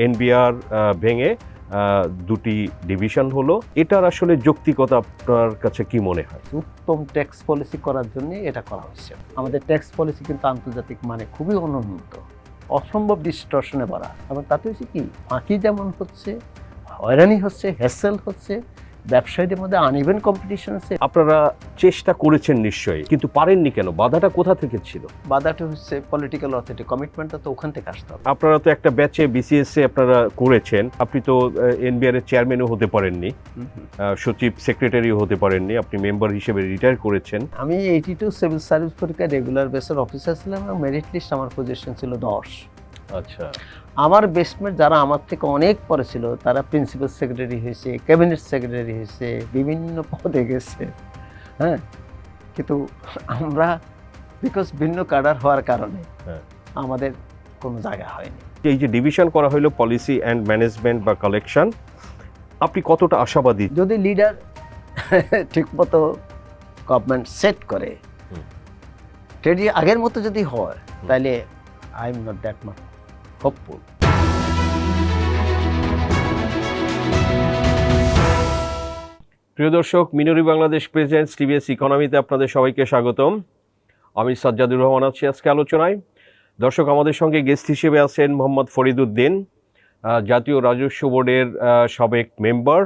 NBR ভেঙে দুটি division হলো, এটার আসলে যৌক্তিকতা আপনার কাছে কি মনে হয়? উত্তম ট্যাক্স পলিসি করার জন্য এটা করা হয়েছে। আমাদের ট্যাক্স পলিসি কিন্তু আন্তর্জাতিক মানে খুবই অনুন্নত, অসম্ভব ডিস্টর্শনে ভরা, এবং তাতে হচ্ছে কি ফাঁকি যেমন হচ্ছে, হয়রানি হচ্ছে, হ্যাসেল হচ্ছে, ব্যবসায়ীদের মধ্যে আনইভেন কম্পিটিশন হচ্ছে। আপনারা চেষ্টা করেছেন নিশ্চয়ই, কিন্তু পারেননি কেন? বাধাটা কোথা থেকে ছিল? বাধাটা হচ্ছে পলিটিক্যাল অথরিটি, কমিটমেন্টটা তো ওখান থেকে আসতে হবে। আপনারা তো একটা ব্যাচে বিসিএসএ আপনারা করেছেন, আপনি তো এনবিআর এর চেয়ারম্যানও হতে পারেননি, সচিব সেক্রেটারিও হতে পারেননি, আপনি মেম্বার হিসেবে রিটায়ার করেছেন। আমি 82 সিভিল সার্ভিস পরীক্ষায় রেগুলার বেসের অফিসার ছিলাম এবং মেরিট লিস্ট আমার পজিশন ছিল 10। আচ্ছা, আমার বেস্টমেট যারা আমার থেকে অনেক পরে ছিল তারা প্রিন্সিপাল সেক্রেটারি হয়েছে, ক্যাবিনেট সেক্রেটারি হয়েছে, বিভিন্ন পদে গেছে। হ্যাঁ, কিন্তু আমরা বিকজ ভিন্ন কাডার হওয়ার কারণে আমাদের কোনো জায়গা হয়নি। এই যে ডিভিশন করা হলো পলিসি অ্যান্ড ম্যানেজমেন্ট বা কালেকশন, আপনি কতটা আশাবাদী? যদি লিডার ঠিকমতো গভর্নমেন্ট সেট করে, ট্রেডি আগের মতো যদি হয়, তাহলে I am not that much hopeful. প্রিয় দর্শক, মিনরি বাংলাদেশ প্রেজেন্টস টিভিএস ইকোনমিতে আপনাদের সবাইকে স্বাগতম। আমি সাজ্জাদুর রহমান আছি আজকে আলোচনায়। দর্শক, আমাদের সঙ্গে গেস্ট হিসেবে আছেন মোহাম্মদ ফরিদ উদ্দিন, জাতীয় রাজস্ব বোর্ডের সাবেক মেম্বার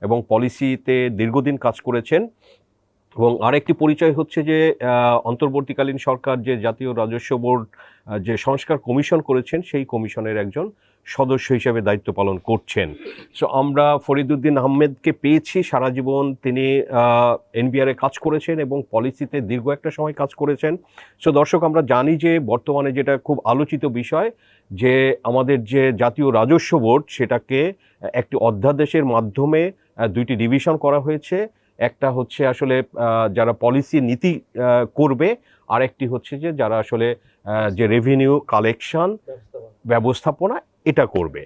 এবং পলিসিতে দীর্ঘদিন কাজ করেছেন। এবং আরেকটি পরিচয় হচ্ছে যে অন্তর্বর্তীকালীন সরকার যে জাতীয় রাজস্ব বোর্ড যে সংস্কার কমিশন করেছেন, সেই কমিশনের একজন সদস্য হিসেবে দায়িত্ব পালন করছেন। সো আমরা ফরিদ উদ্দিন আহমেদকে পেয়েছি, সারা জীবন তিনি এনবিআরে কাজ করেছেন এবং পলিসিতে দীর্ঘ একটা সময় কাজ করেছেন। সো দর্শক, আমরা জানি যে বর্তমানে যেটা খুব আলোচিত বিষয়, যে আমাদের যে জাতীয় রাজস্ব বোর্ড সেটাকে একটি অধ্যাদেশের মাধ্যমে দুইটি ডিভিশন করা হয়েছে। একটা হচ্ছে আসলে যারা পলিসি নীতি করবে, আর একটি হচ্ছে যে যারা আসলে যে রেভিনিউ কালেকশন ব্যবস্থাপনা এটা করবে।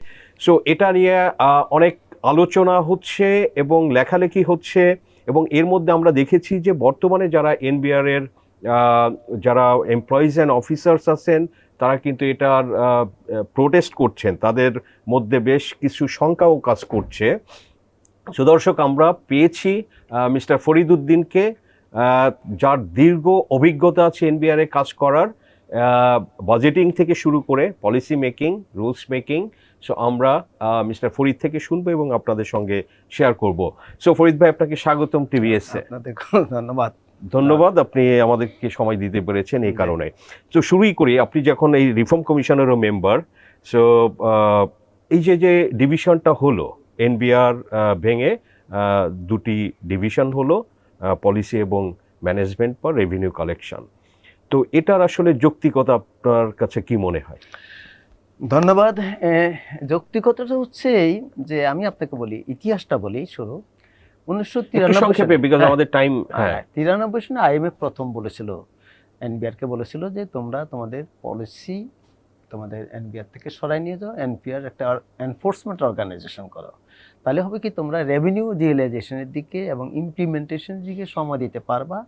সো এটা নিয়ে অনেক আলোচনা হচ্ছে এবং লেখালেখি হচ্ছে, এবং এর মধ্যে আমরা দেখেছি যে বর্তমানে যারা এনবিআর এর যারা এমপ্লয়িজ অ্যান্ড অফিসার্স আছেন, তারা কিন্তু এটার প্রোটেস্ট করছেন, তাদের মধ্যে বেশ কিছু শঙ্কাও কাজ করছে। সো দর্শক, আমরা পেয়েছি মিস্টার ফরিদ উদ্দিনকে, যার দীর্ঘ অভিজ্ঞতা আছে এনবিআর এ কাজ করার, বাজেটিং থেকে শুরু করে policy making, rules making. So আমরা মিস্টার ফরিদ থেকে শুনবো এবং আপনাদের সঙ্গে শেয়ার করব। সো ফরিদ ভাই, আপনাকে স্বাগতম টিভিএসে। ধন্যবাদ, আপনি আমাদেরকে সময় দিতে পেরেছেন এই কারণে। তো শুরুই করি, আপনি যখন এই রিফর্ম কমিশনেরও মেম্বার, সো এই যে ডিভিশনটা হলো, এনবিআর ভেঙে দুটি ডিভিশন হলো, পলিসি এবং ম্যানেজমেন্ট বা রেভিনিউ কালেকশন, তো এটার আসলে যৌক্তিকতা আপনার কাছে কি মনে হয়? ধন্যবাদ। যৌক্তিকতাটা হচ্ছে এই যে আমি আপনাকে বলি, ইতিহাসটা বলি শুরু। 1993 সালে আইএমএফ প্রথম বলেছিল, এনবিআরকে বলেছিল যে তোমরা তোমাদের পলিসি তোমাদের এনবিআর থেকে সরাই নিয়ে যাও, এনপিআর একটা এনফোর্সমেন্ট অর্গানাইজেশন করো। তাহলে হবে কি, তোমরা রেভিনিউ রিয়েলাইজেশনের দিকে এবং ইমপ্লিমেন্টেশনের দিকে সময় দিতে পারবা,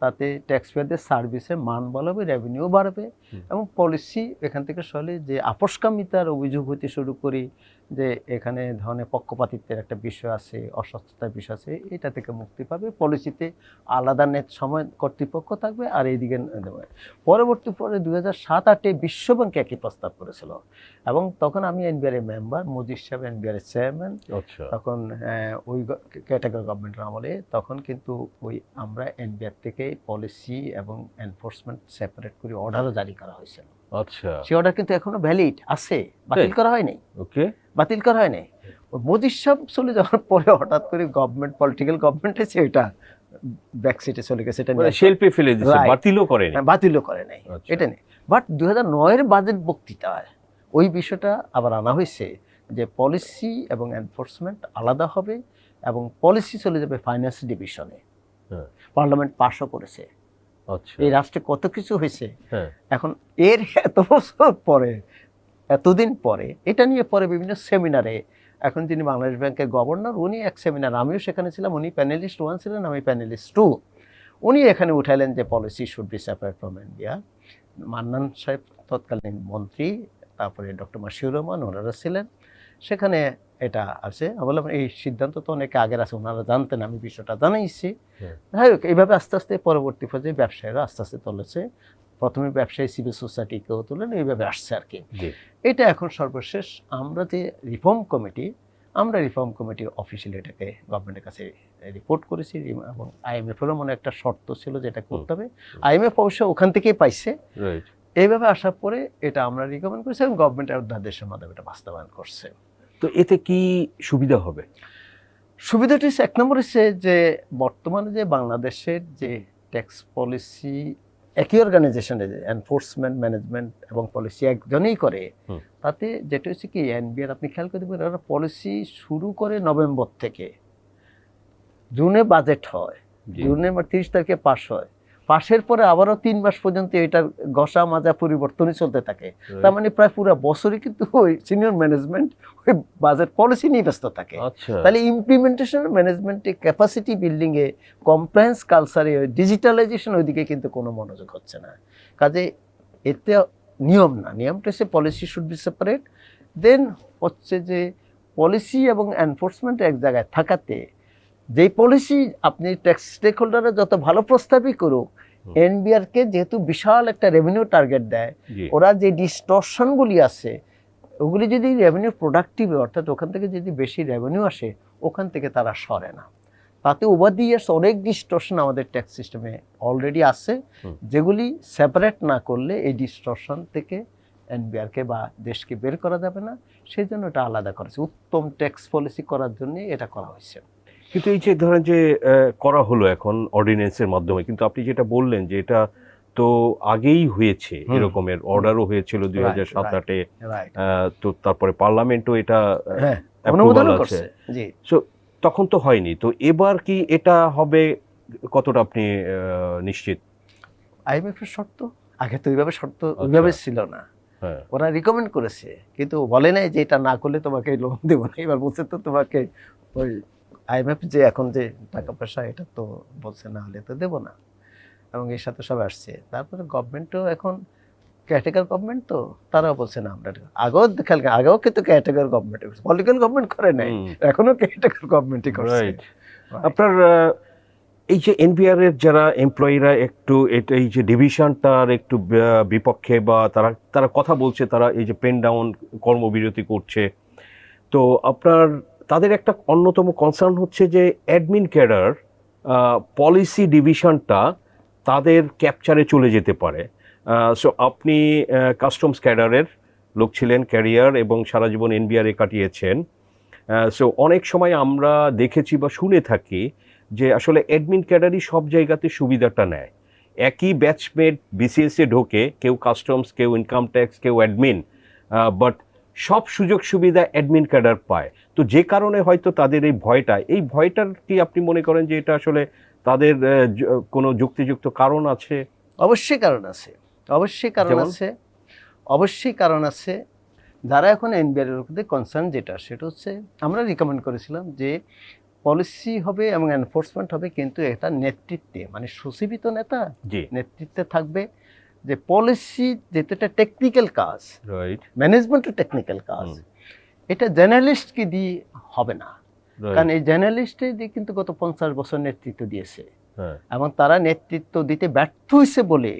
তাতে ট্যাক্সপেয়ারদের সার্ভিসের মান বাড়বে, রেভিনিউ বাড়বে, এবং পলিসি এখান থেকে সরলে যে আপসকামিতার অভিযোগ হতে শুরু করি, যে এখানে ধরনের পক্ষপাতিত্বের একটা বিষয় আছে, অস্বচ্ছতার বিষয় আছে, এটা থেকে মুক্তি পাবে। পলিসিতে আলাদা সময় কর্তৃপক্ষ থাকবে, আর এইদিকে পরবর্তী পরে 2007-08 বিশ্বব্যাংক একই প্রস্তাব করেছিল, এবং তখন আমি এনবিআর এর মেম্বার, মুজিব সাহেব এনবিআর এর চেয়ারম্যান। তখন ওই ক্যাটাগরি গভর্নমেন্টের আমলে তখন কিন্তু ওই আমরা এনবিআর থেকে পলিসি এবং এনফোর্সমেন্ট সেপারেট করে অর্ডারও জারি করা হয়েছিল। আচ্ছা, সেই অর্ডার কিন্তু এখনো ভ্যালিড আছে, বাতিল করা হয়নি। ওকে, বাতিল করা হয়নি। মোদির সাহেব চলে যাওয়ার পরে হঠাৎ করে গভর্নমেন্ট, পলিটিক্যাল গভর্নমেন্ট এসে এটা ব্যাকসিটে চলে গেছে, এটা শেলফে ফেলে দিয়েছে, বাতিলও করে নাই। বাতিলও করে নাই, এটা নেই। বাট 2009-এর বাজেট বক্তৃতায় ওই বিষয়টা আবার আনা হয়েছে যে পলিসি এবং এনফোর্সমেন্ট আলাদা হবে এবং পলিসি চলে যাবে ফাইন্যান্স ডিভিশনে। পার্লামেন্ট পাসও করেছে। এই রাষ্ট্রে কত কিছু হয়েছে। এখন এর এত বছর পরে, এতদিন পরে এটা নিয়ে পরে বিভিন্ন সেমিনারে, এখন যিনি বাংলাদেশ ব্যাংকের গভর্নর, উনি এক সেমিনার, আমিও সেখানে ছিলাম, উনি প্যানেলিস্ট 1 ছিলেন, আমি প্যানেলিস্ট 2। উনি এখানে উঠাইলেন যে policy should be separate from India. Mannan সাহেব তৎকালীন মন্ত্রী, তারপরে ডক্টর মাশিউর রহমান, ওনারা ছিলেন, সেখানে এটা আছে। আমি বললাম এই সিদ্ধান্ত তো অনেকে আগের আছে, ওনারা জানতেন, আমি বিষয়টা জানাইছি। হ্যাঁ। যাই হোক, এইভাবে আস্তে আস্তে পরবর্তী পর্যায়ে ব্যবসায়ীরা আস্তে আস্তে তুলেছে। প্রথমে ব্যবসায়ী সিভিল সোসাইটি কেউ তুলেন, এইভাবে আসছে আর কি। জি। এটা এখন সর্বশেষ আমরা যে রিফর্ম কমিটি অফিসিয়ালি এটাকে গভর্নমেন্টের কাছে রিপোর্ট করেছি, এবং আইএমএফেরও মনে একটা শর্ত ছিল যেটা করতে হবে। আইএমএফ অবশ্য ওখান থেকেই পাইছে। রাইট। এইভাবে আসার পরে এটা আমরা রিকমেন্ড করেছি এবং গভর্নমেন্টের অধ্যাদেশের মাধ্যমে এটা বাস্তবায়ন করছে। তো এতে কি সুবিধা হবে? সুবিধাটি হচ্ছে, এক নম্বর হচ্ছে যে বর্তমানে যে বাংলাদেশের যে ট্যাক্স পলিসি একই অর্গানাইজেশনে, যে এনফোর্সমেন্ট, ম্যানেজমেন্ট এবং পলিসি একজনেই করে, তাতে যেটা হচ্ছে কি এনবিআর, আপনি খেয়াল করতে পারেন, ওরা পলিসি শুরু করে নভেম্বর থেকে, জুনে বাজেট হয়, জুনে 30 তারিখে পাস হয়, পাশের পরে আবারও 3 মাস পর্যন্ত এটার ঘষা মাজা পরিবর্তনই চলতে থাকে। তার মানে প্রায় পুরো বছরই কিন্তু ওই সিনিয়র ম্যানেজমেন্ট ওই বাজেট পলিসি নিয়ে ব্যস্ত থাকে। আচ্ছা। তাহলে ইমপ্লিমেন্টেশন, ম্যানেজমেন্টে, ক্যাপাসিটি বিল্ডিংয়ে, কমপ্লায়েন্স কালচারে, ডিজিটালাইজেশন ওইদিকে কিন্তু কোনো মনোযোগ হচ্ছে না। কাজে এতে নিয়ম না, নিয়মটা হচ্ছে পলিসি শুড বি সেপারেট। দেন হচ্ছে যে পলিসি এবং এনফোর্সমেন্ট এক জায়গায় থাকাতে, যেই পলিসি আপনি ট্যাক্স স্টেক হোল্ডাররা যত ভালো প্রস্তাবই করুক, এনবিআরকে যেহেতু বিশাল একটা রেভিনিউ টার্গেট দেয়, ওরা যে ডিস্টরশনগুলি আছে ওগুলি যদি রেভিনিউ প্রোডাক্টিভ, অর্থাৎ ওখান থেকে যদি বেশি রেভিনিউ আসে, ওখান থেকে তারা সরে না। তাতে ওভার দি ইয়ার্স অনেক ডিস্টরশন আমাদের ট্যাক্স সিস্টেমে অলরেডি আছে, যেগুলি সেপারেট না করলে এই ডিস্টরশন থেকে এনবিআরকে বা দেশকে বের করা যাবে না। সেই জন্য এটা আলাদা করেছে, উত্তম ট্যাক্স পলিসি করার জন্য এটা করা হয়েছে। কিন্তু এই যে ধরেন যে করা হলো এখন অর্ডিন্যান্সের মাধ্যমে, কিন্তু আপনি যেটা বললেন যে এটা তো আগেই হয়েছে, এরকমের অর্ডারও হয়েছিল 2007-08-এ, তো তারপরে পার্লামেন্টও এটা অনুমোদন করছে। জি। সো তখন তো হয়নি, তো এবার কি এটা হবে, কতটা আপনি নিশ্চিত? আইএমএফ এর শর্ত আগে তো ওইভাবে শর্ত ওইভাবে ছিল না, ওরা রিকমেন্ড করেছে, কিন্তু বলে নাই যে এটা না করলে তোমাকে লোন দেবো না। এবার বলছে তো তোমাকে ওই আইএমএফ যে এখন যে টাকা পয়সা, এটা তো বলছে না হলে তো দেবো না, এবং এর সাথে সব আসছে। তারপরে গভর্নমেন্টও এখন ক্যাটেগরি গভর্নমেন্ট, তো তারাও বলছে না আমরা, আগেও কিন্তু ক্যাটেগরি গভর্নমেন্ট, পলিটিক্যাল গভর্নমেন্ট করে নাই, এখনো ক্যাটেগরি গভর্নমেন্টই করছে। আপনার এই যে এনবিআর এর যারা এমপ্লয়িরা একটু এটা, এই যে ডিভিশনটার একটু বিপক্ষে, বা তারা কথা বলছে, তারা এই যে পেন ডাউন কর্মবিরতি করছে, তো আপনার তাদের একটা অন্যতম কনসার্ন হচ্ছে যে অ্যাডমিন ক্যাডার পলিসি ডিভিশনটা তাদের ক্যাপচারে চলে যেতে পারে। সো আপনি কাস্টমস ক্যাডারের লোক ছিলেন, ক্যারিয়ার, এবং সারা জীবন এনবিআরে কাটিয়েছেন। সো অনেক সময় আমরা দেখেছি বা শুনে থাকি যে আসলে অ্যাডমিন ক্যাডারই সব জায়গাতে সুবিধাটা নেয়। একই ব্যাচমেট বিসিএসে ঢোকে, কেউ কাস্টমস, কেউ ইনকাম ট্যাক্স, কেউ অ্যাডমিন, বাট সব সুযোগ সুবিধা অ্যাডমিন ক্যাডার পায়। তো যে কারণে হয়তো তাদের এই ভয়টার কি আপনি মনে করেন যে এটা আসলে তাদের কোনো যুক্তিযুক্ত কারণ আছে? অবশ্যই কারণ আছে, অবশ্যই কারণ আছে। যারা এখন এনবিআর এর উপরে কনসার্ন, যেটা সেটা হচ্ছে আমরা রিকমেন্ড করেছিলাম যে পলিসি হবে এবং এনফোর্সমেন্ট হবে, কিন্তু এটা নেতৃত্বে, মানে সুশীবিত নেতা নেতৃত্বে থাকবে। যে পলিসি যেটা একটা টেকনিক্যাল কাজ, ম্যানেজমেন্টের টেকনিক্যাল কাজ, এটা জার্নালিস্টকে দিয়ে হবে না। কারণ এই জার্নালিস্টে দিয়ে কিন্তু গত 50 বছর নেতৃত্ব দিয়েছে, এবং তারা নেতৃত্ব দিতে ব্যর্থ হয়েছে বলে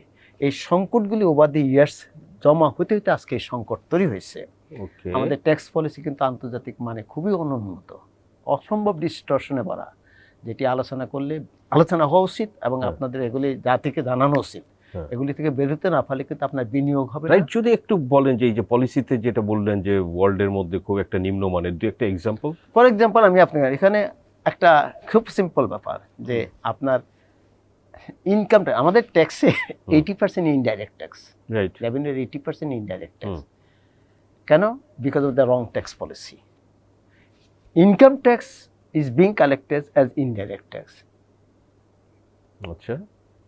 এই সংকটগুলি ওভার দি ইয়ার্স জমা হতে হতে আজকে এই সংকট তৈরি হয়েছে। আমাদের ট্যাক্স পলিসি কিন্তু আন্তর্জাতিক মানে খুবই অনুন্নত, অসম্ভব ডিস্টরশনে ভরা, যেটি আলোচনা হওয়া উচিত, এবং আপনাদের এগুলি জাতিকে জানানো উচিত। এগুলি থেকে বেরোতে না পারলে কিন্তু আপনার বিনিয়োগ হবে না। যদি একটু বলেন যে এই যে পলিসিতে যেটা বললেন যে ওয়ার্ল্ডের মধ্যে খুব একটা নিম্নমানের, দুই একটা এক্সাম্পল। ফর এক্সাম্পল আমি আপনার এখানে একটা খুব সিম্পল ব্যাপার, যে আপনার ইনকাম ট্যাক্স, আমাদের ট্যাক্সে 80% ইনডাইরেক্ট ট্যাক্স, রাইট, রেভিনিউর 80% ইনডাইরেক্ট ট্যাক্স। কেন? Because of the wrong tax policy. Income tax is being collected as indirect tax. আচ্ছা,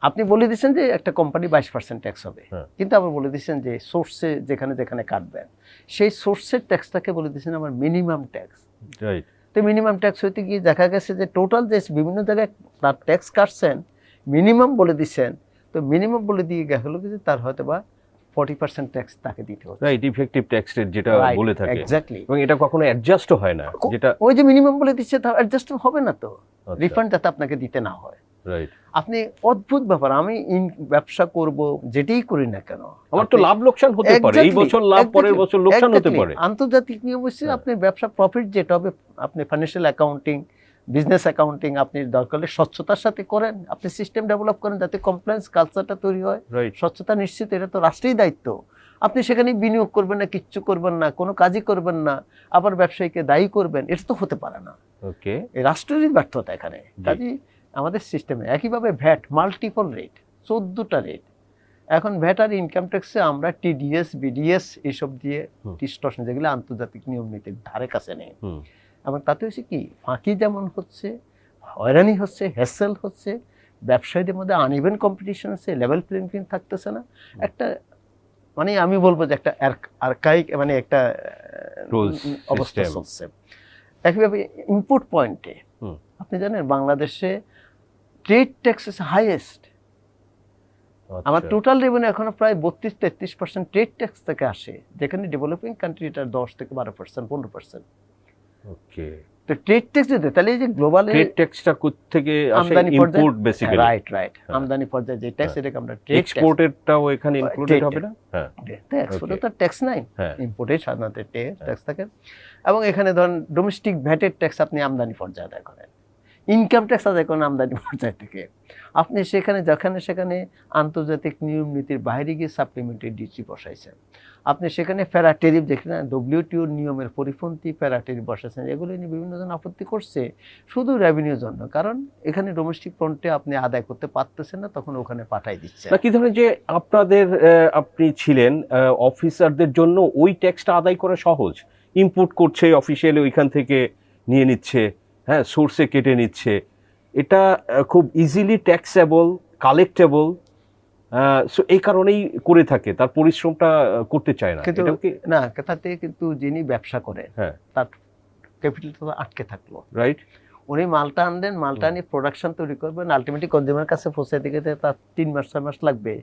আপনি বলে দিচ্ছেন যে একটা কোম্পানি 22% ট্যাক্স হবে, কিন্তু আবার বলে দিচ্ছেন যে সোর্সে যেখানে যেখানে কাটবেন, সেই সোর্সের ট্যাক্সটাকে বলে দিচ্ছেন আমার মিনিমাম ট্যাক্স, রাইট। তো মিনিমাম ট্যাক্স হইতে গিয়ে দেখা গেছে যে টোটাল যে বিভিন্ন জায়গায় তার ট্যাক্স কাটছেন, মিনিমাম বলে দিচ্ছেন, তো মিনিমাম বলে দিয়ে গেল যে তার হয়তো বা 40% ট্যাক্স তাকে দিতে হচ্ছে। রাইট, ইফেক্টিভ ট্যাক্স রেট যেটা বলে থাকে, এক্স্যাক্টলি। এবং এটা কখনো অ্যাডজাস্টও হয় না, যেটা ওই যে মিনিমাম বলে দিচ্ছে তা অ্যাডজাস্ট হবে না তো, আচ্ছা, রিফান্ড যাতে আপনাকে দিতে না হয়। রাইট। আপনি অদ্ভুত ব্যাপার, আমি ব্যবসা করব যেটাই করি না কেন, আমার তো লাভ লোকসান হতে পারে, এই বছর লাভ পরের বছর লোকসান হতে পারে। আন্তর্জাতিক নিয়ম হচ্ছে আপনি ব্যবসা প্রফিট যেটা হবে, আপনি ফাইন্যান্সিয়াল অ্যাকাউন্টিং, বিজনেস অ্যাকাউন্টিং আপনি দরকার হলে স্বচ্ছতার সাথে করেন, আপনি সিস্টেম ডেভেলপ করেন যাতে কমপ্লায়েন্স কালচারটা তৈরি হয়, রাইট, স্বচ্ছতা নিশ্চিত, এটা তো রাষ্ট্রের দায়িত্ব। আপনি সেখানে বিনিয়োগ করবেন না, কিচ্ছু করবেন না, কোনো কাজই করবেন না, আবার ব্যবসায়ীকে দায়ী করবেন, এটা তো হতে পারে না। ওকে, এই রাষ্ট্রেরই ব্যর্থতা এখানে। কাজেই আমাদের সিস্টেমে একইভাবে ভ্যাট মাল্টিপল রেট, 14টা রেট। এখন ভ্যাট আর ইনকাম ট্যাক্সে আমরা টিডিএস, বিডিএস এইসব দিয়ে ডিস্টর্শন, যেগুলো আন্তর্জাতিক নিয়ম নীতির ধারে কাছে নেই। এবং তাতে হচ্ছে কি, ফাঁকি যেমন হচ্ছে, হয়রানি হচ্ছে, হ্যাসেল হচ্ছে, ব্যবসায়ীদের মধ্যে আনইভেন কম্পিটিশন হচ্ছে, লেভেল প্লেইং ফিল্ড থাকতেছে না। একটা মানে আমি বলবো যে একটা আর্কাইক মানে একটা অবস্থা চলছে। একইভাবে ইম্পোর্ট পয়েন্টে আপনি জানেন বাংলাদেশে ট্রেড ট্যাক্স ইজ হাইয়েস্ট। আমার টোটাল রেভিনিউ এখনো প্রায় 32-33% ট্রেড ট্যাক্স থেকে আসে, যেখানে ডেভেলপিং কান্ট্রি এটা 10 থেকে 12%, 15%। ওকে, তো ট্রেড ট্যাক্স দিতে তাহলে এই যে গ্লোবাল ট্রেড ট্যাক্সটা কোত্থেকে আসে? ইম্পোর্ট বেসিক্যালি, রাইট, আমদানি পর্যায়ে যে ট্যাক্স, এটাকে আমরা ট্রেড ট্যাক্স। এক্সপোর্টেরটাও এখানে ইনক্লুডেড হবে না? হ্যাঁ, এক্সপোর্টে তো ট্যাক্স নাই, ইম্পোর্টে সাধারণত ট্যাক্স থাকে। এবং এখানে ধরুন ডোমেস্টিক ভ্যাটের ট্যাক্স আপনি আমদানি পর্যায়ে আদায় করেন, ইনকাম ট্যাক্স আদায় করেন আমদানি পর্যায় থেকে। আপনি সেখানে যেখানে সেখানে আন্তর্জাতিক নিয়ম নীতির বাইরে গিয়ে সাপ্লিমেন্টারি ডিউটি বসাইছেন, আপনি সেখানে ফেরা টেরিফ, যেখানে ডব্লিউটিওর নিয়মের পরিপন্থী ফেরা টেরিফ বসাইছেন, এগুলো নিয়ে বিভিন্ন জন আপত্তি করছে শুধু রেভিনিউর জন্য। কারণ এখানে ডোমেস্টিক ফ্রন্টে আপনি আদায় করতে পারতেছেন না, তখন ওখানে পাঠাই দিচ্ছে। কি ধরনের যে আপনাদের আপনি ছিলেন অফিসারদের জন্য ওই ট্যাক্সটা আদায় করা সহজ, ইম্পোর্ট করছে অফিসিয়ালি ওইখান থেকে নিয়ে নিচ্ছে, হ্যাঁ, সোর্সে কেটে নিচ্ছে, এটা খুব ইজিলি ট্যাক্সেবল, কালেক্টেবল, সো এই কারণেই করে থাকে, তার পরিশ্রমটা করতে চায় না। কিন্তু না, তাতে কিন্তু যিনি ব্যবসা করেন তার ক্যাপিটালটা তো আটকে থাকলো, রাইট। উনি মালটা আনলেন, মালটা নিয়ে প্রোডাকশন তৈরি করবেন, আলটিমেটলি কনজিউমার কাছে পৌঁছাতে গেলে তার 3 মাস 6 মাস লাগবে।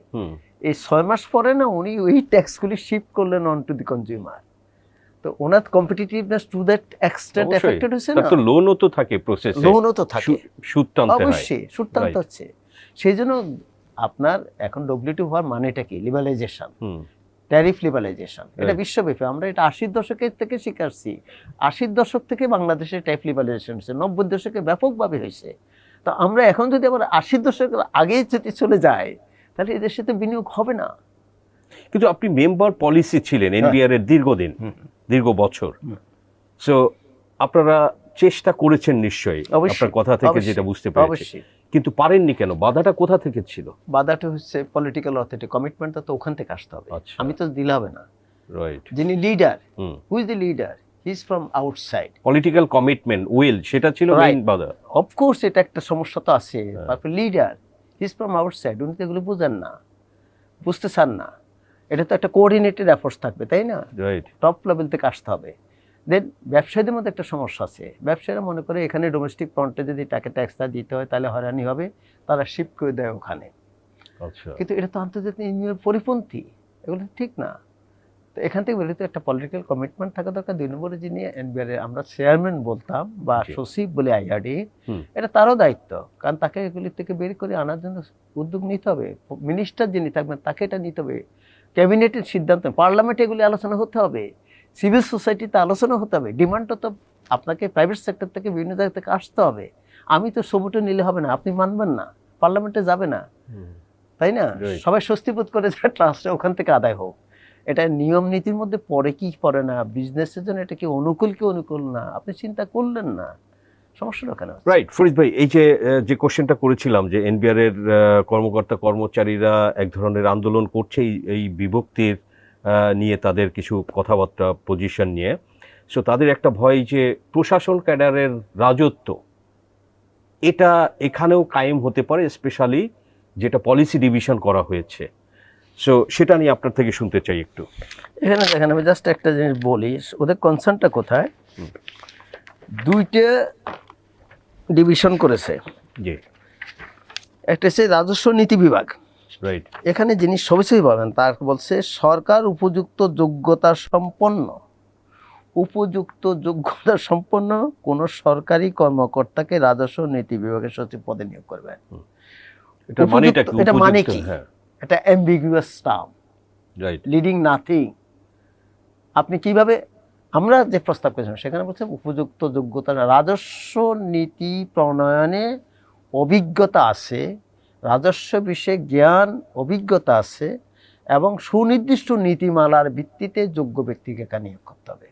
এই 6 মাস পরে না উনি ওই ট্যাক্সগুলি শিফট করলেন অন টু দি কনজিউমার। তো ওনার competitiveness to that extent affected হচ্ছে না। তো লোনও তো থাকে প্রসেসে, লোনও তো থাকে, সুদ টানতে হয়, অবশ্যই সুদ টানতে হচ্ছে। সেই জন্য আপনার এখন ডব্লিউটিও হওয়ার মানেটা কি? Liberalisation, tariff liberalisation. এটা বিশ্বব্যাপী, আমরা এটা 80 দশকের থেকে শিখাচ্ছি। 80 দশক থেকে বাংলাদেশে ট্যারিফ লিবারালাইজেশন হচ্ছে, 90 দশকে ব্যাপকভাবে হয়েছে। তো আমরা এখন যদি আবার 80 দশকের আগে যদি চলে যাই, তাহলে এদের সাথে বিনিয়োগ হবে না। কিন্তু আপনি মেম্বার পলিসি ছিলেন এনবিআর এর দীর্ঘদিন, দীর্ঘ বছর, সো আপনারা চেষ্টা করেছেন নিশ্চয়ই, আপনার কথা থেকে যেটা বুঝতে পেরেছি, কিন্তু পারেননি কেন? বাধাটা কোথা থেকে ছিল? বাধাটা হচ্ছে পলিটিক্যাল অথরিটি, কমিটমেন্টটা তো ওখান থেকে আসতে হবে। আমি তো দিলে হবে না। রাইট, যিনি leader, who is the leader, he is from outside. Political commitment, will, সেটা ছিল মেইন বাধা। অফকোর্স এটা একটা সমস্যা তো আছে। তারপর leader, he is from outside, উনি তো এগুলো বুঝেন না, বুঝতে চান না। এটা তো একটা কোঅর্ডিনেটেড এফোর্টস থাকবে, তাই না? রাইট, টপ লেভেল থেকে আসতে হবে। দেন ব্যবসায়ীদের মধ্যে একটা সমস্যা আছে, ব্যবসায়ীরা মনে করে এখানে ডোমেস্টিক ফ্রন্টে যদি টাকা ট্যাক্সটা দিতে হয় তাহলে হয়রানি হবে, তারা শিফট করে দেয় ওখানে। কিন্তু এটা তো আন্তর্জাতিক নিয়মের পরিপন্থী, এগুলো ঠিক না। তো এখান থেকে বলে তো একটা পলিটিক্যাল কমিটমেন্ট থাকা দরকার। 2 নম্বরে যিনি এনবিআর আমরা চেয়ারম্যান বলতাম বা সচিব বলে আইআরডি, এটা তারও দায়িত্ব, কারণ তাকে এগুলি থেকে বের করে আনার জন্য উদ্যোগ নিতে হবে। মিনিস্টার যিনি থাকবেন তাকে এটা নিতে হবে, ক্যাবিনেটের সিদ্ধান্ত, পার্লামেন্টে এগুলি আলোচনা হতে হবে, সিভিল সোসাইটিতে আলোচনা হতে হবে। ডিমান্ডটা তো আপনাকে প্রাইভেট সেক্টর থেকে বিভিন্ন জায়গা থেকে আসতে হবে। আমি তো সবুটে নিলে হবে না, আপনি মানবেন না, পার্লামেন্টে যাবে না, তাই না? সবাই স্বস্তিবোধ করে যে ট্রাস্টে ওখান থেকে আদায় হোক। এটা নিয়ম নীতির মধ্যে পড়ে কি পড়ে না, বিজনেসের জন্য এটা কি অনুকূল কি অনুকূল না, আপনি চিন্তা করলেন না, সমস্যাটা কেন? রাইট, ফরিদ ভাই, এই যে কোশ্চেনটা করেছিলাম যে এনবিআর এর কর্মকর্তা কর্মচারীরা এক ধরনের আন্দোলন করছে এই বিভক্তির নিয়ে, তাদের কিছু কথাবার্তা, পজিশন নিয়ে, সো তাদের একটা ভয় যে প্রশাসন ক্যাডারের রাজত্ব এটা এখানেও কায়েম হতে পারে, স্পেশালি যেটা পলিসি ডিভিশন করা হয়েছে। সো সেটা নিয়ে আপনার থেকে শুনতে চাই একটু। এখানে দেখেন, আমি জাস্ট একটা জিনিস বলি, ওদের কনসার্নটা কোথায়? 2টা ডিভিশন করেছে। জি, একটা হচ্ছে রাজস্ব নীতি বিভাগ, রাইট। এখানে যিনি সবিশেষ পাবেন তার বলছে সরকার উপযুক্ত যোগ্যতা সম্পন্ন কোন সরকারি কর্মকর্তাকে রাজস্ব নীতি বিভাগের সচিব পদে নিয়োগ করবে। এটা মানেটা কি? এটা মানে উপযুক্ত, কি? হ্যাঁ, এটা ambiguous term, right. Leading nothing. আপনি কিভাবে, আমরা যে প্রস্তাব করেছিলাম সেখানে বলছে উপযুক্ত যোগ্যতা, রাজস্ব নীতি প্রণয়নে অভিজ্ঞতা আছে, রাজস্ব বিষয়ে জ্ঞান অভিজ্ঞতা আছে এবং সুনির্দিষ্ট নীতিমালার ভিত্তিতে যোগ্য ব্যক্তিকে নিয়োগ করতে হবে।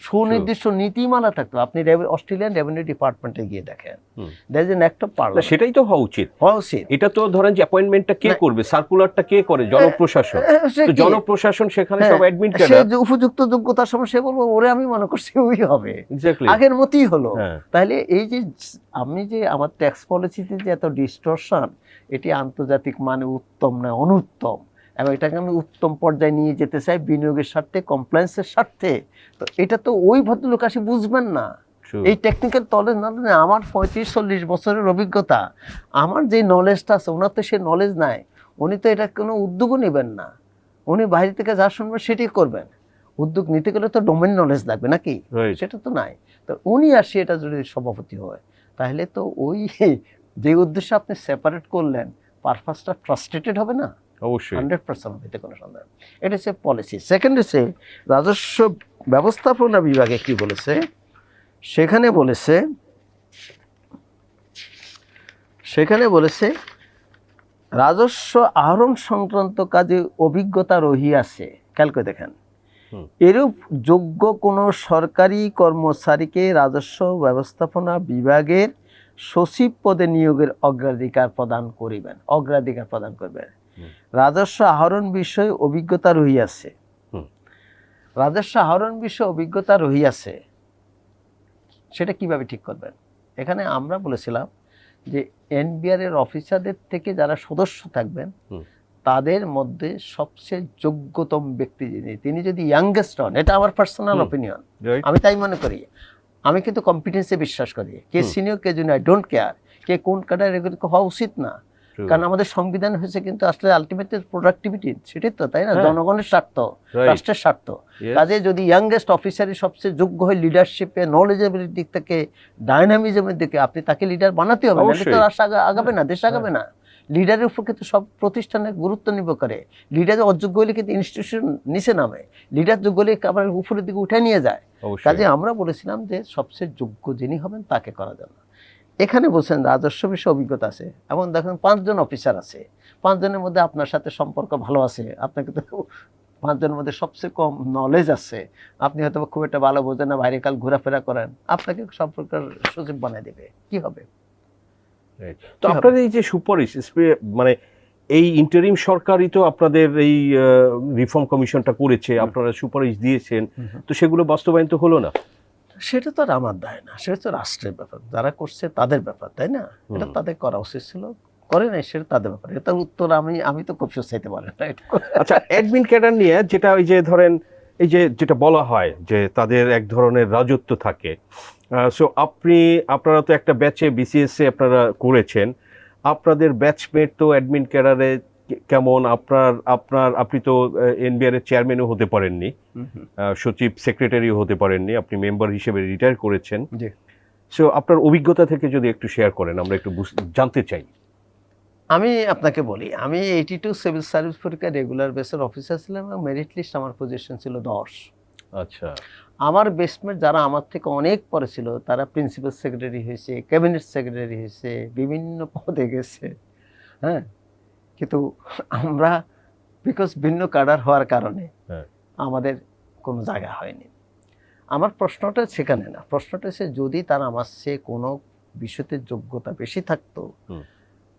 সুনির্দিষ্ট নীতিমালা থাকতো। আপনি অস্ট্রেলিয়ান রেভিনিউ ডিপার্টমেন্টে গিয়ে দেখেন, there is an act of parliament. সেটাই তো হওয়া উচিত। এটা তো ধরেন যে অ্যাপয়েন্টমেন্টটা কে করবে, সার্কুলারটা কে করে? জনপ্রশাসন। তো জনপ্রশাসন সেখানে সব অ্যাডমিন সে যে উপযুক্ত যোগ্যতার সময় সে বলবো ওরে আমি মনে করছি ওই হবে, আগের মতই হলো। তাহলে এই যে আমি যে আমার ট্যাক্স পলিসিতে যে এত ডিস্টরশন, এটি আন্তর্জাতিক মানে উত্তম না অনুত্তম, এবং এটাকে আমি উত্তম পর্যায়ে নিয়ে যেতে চাই বিনিয়োগের স্বার্থে, কমপ্লায়েন্সের স্বার্থে। তো এটা তো ওই ভদ্রলোক আসে বুঝবেন না, এই টেকনিক্যাল নলেজ না। আমার 35-40 বছরের অভিজ্ঞতা, আমার যে নলেজটা আছে ওনার তো সে নলেজ নাই। উনি তো এটা কোনো উদ্যোগও নেবেন না, উনি বাইরে থেকে যা শুনবেন সেটাই করবেন। উদ্যোগ নিতে গেলে তো ডোমেন নলেজ লাগবে নাকি? সেটা তো নাই। তো উনি আসি এটা যদি সভাপতি হয় তাহলে তো ওই যে উদ্দেশ্যে আপনি সেপারেট করলেন পারপাসটা ফ্রাস্ট্রেটেড হবে না? অবশ্যই 100% হবে, এতে কোনো সন্দেহ। এটা হচ্ছে পলিসি। সেকেন্ড হচ্ছে রাজস্ব ব্যবস্থাপনা বিভাগে কি বলেছে, সেখানে বলেছে রাজস্ব আহরণ সংক্রান্ত কাজে অভিজ্ঞতা রহিয়াছে। খেয়াল করে দেখেন, এরূপ যোগ্য কোনো সরকারি কর্মচারীকে রাজস্ব ব্যবস্থাপনা বিভাগের সচিব পদে নিয়োগের অগ্রাধিকার প্রদান করবেন। রাজস্ব আহরণ বিষয়ে অভিজ্ঞতা রহিয়াছে। রাজস্ব আহরণ বিষয়ে অভিজ্ঞতা রহিয়াছে, সেটা কিভাবে ঠিক করবেন? এখানে আমরা বলেছিলাম যে এনবিআর এর অফিসারদের থেকে যারা সদস্য থাকবেন তাদের মধ্যে সবচেয়ে যোগ্যতম ব্যক্তি তিনি যদি ইয়াংগেস্ট হন, এটা আমার পার্সোনাল অপিনিয়ন, আমি তাই মনে করি। আমি কিন্তু কম্পিটেন্সে বিশ্বাস করি, কে সিনিয়র কে জুনিয়র আই ডোন্ট কেয়ার, কে কোন ক্যাডার, এগুলো হওয়া উচিত না। কারণ আমাদের সংবিধান হয়েছে কিন্তু আসলে আলটিমেটলি প্রোডাক্টিভিটি, সেটাই তো, তাই না? জনগণের স্বার্থ, রাষ্ট্রের স্বার্থ। কাজে যদি ইয়াংগেস্ট অফিসারই সবচেয়ে যোগ্য হয় লিডারশিপে, নলেজের দিক থেকে, ডাইনামিজমের দিকে, আপনি তাকে লিডার বানাতে হবে, নাহলে তো রাষ্ট্র আগাবে না, দেশ আগাবে না। লিডারের উপর কিন্তু সব প্রতিষ্ঠানের গুরুত্ব নির্ভর করে। লিডারের অযোগ্য হলে কিন্তু ইনস্টিটিউশন নিচে নামে, লিডার যোগ্য হলে আবার উপরের দিকে উঠে নিয়ে যায়। কাজে আমরা বলেছিলাম যে সবচেয়ে যোগ্য যিনি হবেন তাকে করা যাবে না। এখানে বলছেন রাজস্ব বিষয়ে অভিজ্ঞতা আছে, এবং দেখেন 5 জন অফিসার আছে, 5 জনের মধ্যে আপনার সাথে সম্পর্ক ভালো আছে, আপনাকে তো 5 জনের মধ্যে সবচেয়ে কম নলেজ আছে, আপনি হয়তো খুব একটা ভালো বোঝেন না, বাইরে কাল ঘোরাফেরা করেন, আপনাকে সম্পর্কের সচিব বানিয়ে দেবে, কি হবে? তো আপনাদের এই যে সুপারিশ, মানে এই ইন্টারিম সরকারই তো আপনাদের এই রিফর্ম কমিশনটা করেছে, আপনারা সুপারিশ দিয়েছেন, তো সেগুলো বাস্তবায়ন তো হলো না। সেটা তো আর আমার দায় না, সেটা তো রাষ্ট্রের ব্যাপার, যারা করছে তাদের ব্যাপার, তাই না? এটা তাদের করা উচিত ছিল, করে নাই, সেটা তাদের ব্যাপার। এটার উত্তর আমি তো খুব চাইতে পারি না। আচ্ছা, অ্যাডমিন ক্যাডার নিয়ে যেটা, ওই যে ধরেন এই যে যেটা বলা হয় যে তাদের এক ধরনের রাজত্ব থাকে, সো আপনারা তো একটা ব্যাচে বিসিএসএ আপনারা করেছেন, আপনাদের ব্যাচমেট তো অ্যাডমিন ক্যাডারে কেমন? আপনি তো এনবিআর এর চেয়ারম্যানও হতে পারেননি, সচিব সেক্রেটারিও হতে পারেননি, আপনি মেম্বার হিসেবে রিটায়ার করেছেন। সো আপনার অভিজ্ঞতা থেকে যদি একটু শেয়ার করেন, আমরা একটু জানতে চাই। আমি আপনাকে বলি, আমি 82 সিভিল সার্ভিস পরীক্ষা রেগুলার বেসের অফিসার ছিলাম, এবং মেরিট লিস্ট আমার পজিশন ছিল 10। আচ্ছা। আমার বেস্টমেট যারা আমার থেকে অনেক পরে ছিল তারা প্রিন্সিপাল সেক্রেটারি হয়েছে, ক্যাবিনেট সেক্রেটারি হয়েছে, বিভিন্ন পদে গেছে, হ্যাঁ। কিন্তু আমরা বিকজ ভিন্ন ক্যাডার হওয়ার কারণে আমাদের কোনো জায়গা হয়নি। আমার প্রশ্নটা সেখানে না, প্রশ্নটা হচ্ছে যদি তারা আমার চেয়ে কোনো বিষয়তে যোগ্যতা বেশি থাকতো,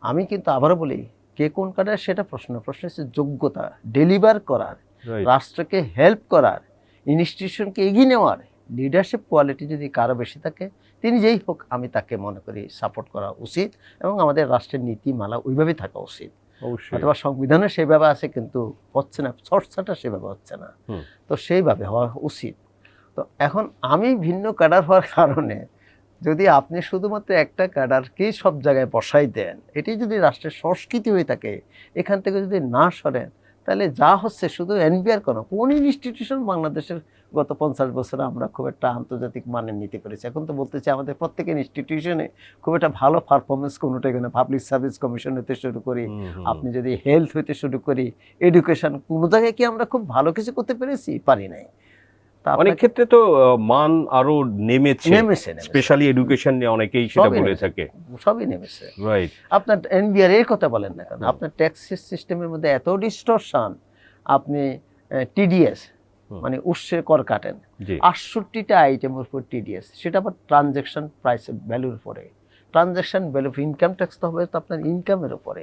আমি কিন্তু আবারও বলি কে কোন ক্যাডার সেটা প্রশ্ন হচ্ছে যোগ্যতা, ডেলিভার করার, রাষ্ট্রকে হেল্প করার, ইনস্টিটিউশনকে এগিয়ে নেওয়ার লিডারশিপ কোয়ালিটি যদি কারো বেশি থাকে, তিনি যেই হোক আমি তাকে মনে করি সাপোর্ট করা উচিত, এবং আমাদের রাষ্ট্রের নীতিমালা ওইভাবেই থাকা উচিত। অথবা সংবিধানে সেভাবে আছে কিন্তু হচ্ছে না, চর্চাটা সেভাবে হচ্ছে না, তো সেইভাবে হওয়া উচিত। তো এখন আমি ভিন্ন ক্যাডার হওয়ার কারণে যদি আপনি শুধুমাত্র একটা ক্যাডারকেই সব জায়গায় বসাই দেন, এটি যদি রাষ্ট্রের সংস্কৃতি হয়ে থাকে, এখান থেকে যদি না সরেন, তাহলে যা হচ্ছে শুধু এনবিআর কোন ইনস্টিটিউশন বাংলাদেশের গত 50 বছরে আমরা খুব একটা আন্তর্জাতিক মানের নীতি করেছি। এখন তো বলতেছি আমাদের প্রত্যেকের ইনস্টিটিউশনে খুব একটা ভালো পারফরমেন্স কোনোটা এখানে পাবলিক সার্ভিস কমিশন হতে শুরু করি, আপনি যদি হেলথ হইতে শুরু করি, এডুকেশন, কোনো জায়গায় কি আমরা খুব ভালো কিছু করতে পেরেছি? পারি নাই। অনেক ক্ষেত্রে তো মান আরো নেমেছে, নেমেছে স্পেশালি এডুকেশন নিয়ে অনেকেই সেটা বলে থাকে। সবই নেমেছে। রাইট। আপনার এনবিআর এর কথা বলেন না কেন, আপনার ট্যাক্স সিস্টেমের মধ্যে এত ডিস্টরশন, আপনি টিডিএস মানে উৎসে কর কাটেন, 68টা আইটেমের উপর টিডিএস, সেটা আবার ট্রানজ্যাকশন প্রাইস ভ্যালুর উপরে। ট্রানজ্যাকশন ভ্যালু, ইনকাম ট্যাক্স তো হবে তো আপনার ইনকামের উপরে,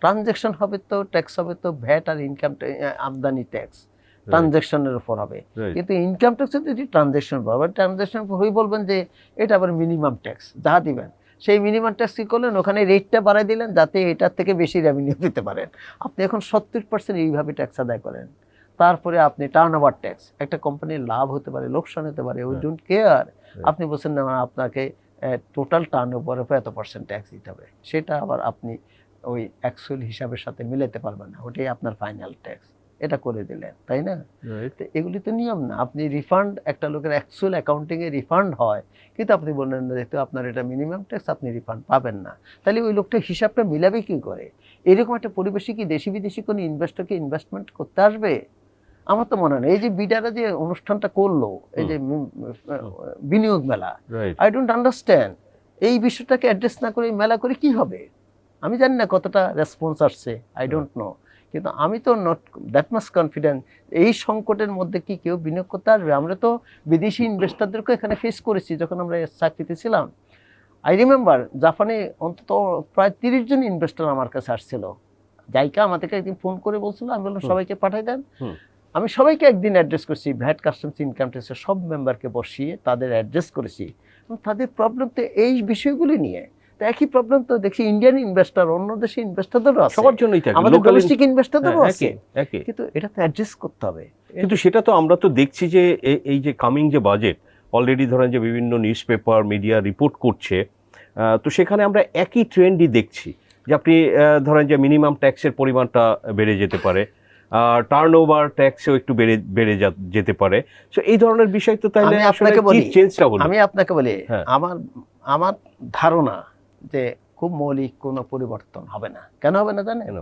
ট্রানজ্যাকশন হবে তো ট্যাক্স হবে তো ভ্যাট আর ইনকাম আমদানি ট্যাক্স ট্রানজ্যাকশনের উপর হবে। কিন্তু ইনকাম ট্যাক্স যদি ট্রানজ্যাকশন হবে, ট্রানজ্যাকশন হয়ে বলবেন যে এটা আবার মিনিমাম ট্যাক্স যা দিবেন, সেই মিনিমাম ট্যাক্স কী করলেন, ওখানে রেটটা বাড়াই দিলেন যাতে এটার থেকে বেশি রেভিনিউ দিতে পারেন। আপনি এখন 70% এইভাবে ট্যাক্স আদায় করেন। তারপরে আপনি টার্ন ওভার ট্যাক্স, একটা কোম্পানির লাভ হতে পারে, লোকসান হতে পারে, উই ডোন্ট কেয়ার। আপনি বলছেন না আপনাকে টোটাল টার্ন ওভারের উপর এত % ট্যাক্স দিতে হবে, সেটা আবার আপনি ওই অ্যাকচুয়াল হিসাবের সাথে মিলাতে পারবেন না, ওটাই আপনার ফাইনাল ট্যাক্স। এটা করে দিলেন, তাই না? তো এগুলি তো নিয়ম না। আপনি রিফান্ড, একটা লোকের অ্যাকচুয়াল অ্যাকাউন্টিংয়ে রিফান্ড হয়, কিন্তু আপনি বললেন না যেহেতু আপনার এটা মিনিমাম ট্যাক্স, আপনি রিফান্ড পাবেন না। তাহলে ওই লোকটা হিসাবটা মিলাবে কি করে? এরকম একটা পরিবেশে কি দেশি বিদেশি কোনো ইনভেস্টরকে ইনভেস্টমেন্ট করতে আসবে? আমার তো মনে হয় না। এই যে বিডারা যে অনুষ্ঠানটা করলো, এই যে বিনিয়োগ মেলা, আই ডোন্ট আন্ডারস্ট্যান্ড এই বিষয়টাকে অ্যাড্রেস না করে মেলা করে কি হবে? আমি জানি না কতটা রেসপন্স আসছে, আই ডোন্ট নো, কিন্তু আমি তো নট দ্যাট মাচ কনফিডেন্ট এই সংকটের মধ্যে কি কেউ বিনিয়োগ করতে আসবে। আমরা তো বিদেশি ইনভেস্টরদেরকে এখানে ফেস করেছি যখন আমরা চাকরিতে ছিলাম। আই রিমেম্বার জাপানে অন্তত প্রায় 30 জন ইনভেস্টর আমার কাছে আসছিল। জাইকা আমাদেরকে একদিন ফোন করে বলছিল, আমি বললাম সবাইকে পাঠাই দেন। আমি সবাইকে একদিন অ্যাড্রেস করছি, ভ্যাট কাস্টমস ইনকাম ট্যাক্সের সব মেম্বারকে বসিয়ে তাদের অ্যাড্রেস করেছি। তাদের প্রবলেম তো এই বিষয়গুলি নিয়ে। তো একই প্রবলেম তো দেখছি ইন্ডিয়ান ইনভেস্টর, অন্য দেশে ইনভেস্টরদেরও আছে, সবার জন্যই থাকে, আমাদের ডোমেস্টিক ইনভেস্টরদেরও আছে, একই। কিন্তু এটা তো অ্যাড্রেস করতে হবে। কিন্তু সেটা তো আমরা তো দেখছি যে এই যে কামিং যে বাজেট অলরেডি ধরেন যে বিভিন্ন নিউজ পেপার মিডিয়া রিপোর্ট করছে, তো সেখানে আমরা একই ট্রেন্ডই দেখছি যে আপনি ধরেন যে মিনিমাম ট্যাক্সের পরিমাণটা বেড়ে যেতে পারে, টার্ন ওভার ট্যাক্সও একটু বেড়ে যেতে পারে। সো এই ধরনের বিষয় তো তাহলে আপনাকে বলি, আমি আপনাকে বলি, হ্যাঁ, আমার ধারণা যে খুব মৌলিক কোনো পরিবর্তন হবে না। কেন হবে না জানেন?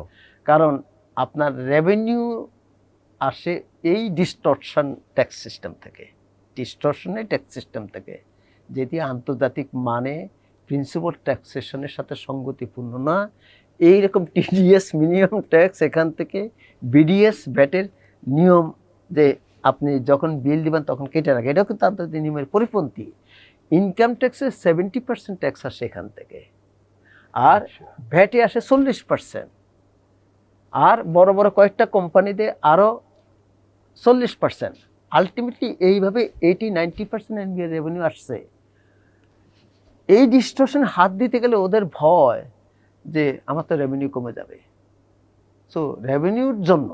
কারণ আপনার রেভিনিউ আসে এই ডিস্টরশন ট্যাক্স সিস্টেম থেকে, ডিস্টরশনের ট্যাক্স সিস্টেম থেকে, যেটি আন্তর্জাতিক মানে প্রিন্সিপাল ট্যাক্সেশনের সাথে সঙ্গতিপূর্ণ না। এইরকম টিডিএস মিনিমাম ট্যাক্স, এখান থেকে বিডিএস ভ্যাটের নিয়ম যে আপনি যখন বিল দিবেন তখন কেটে রাখে, এটাও কিন্তু আন্তর্জাতিক নিয়মের পরিপন্থী। ইনকাম ট্যাক্সের 70% ট্যাক্স আসে এখান থেকে, আর ভ্যাটে আসে 40%, আর বড় বড় কয়েকটা কোম্পানিতে আরও 40%। আলটিমেটলি এইভাবে 80-90% এনবিআর রেভিনিউ আসছে। এই ডিস্টরশন হাত দিতে গেলে ওদের ভয় যে আমার তো রেভিনিউ কমে যাবে। সো রেভিনিউর জন্য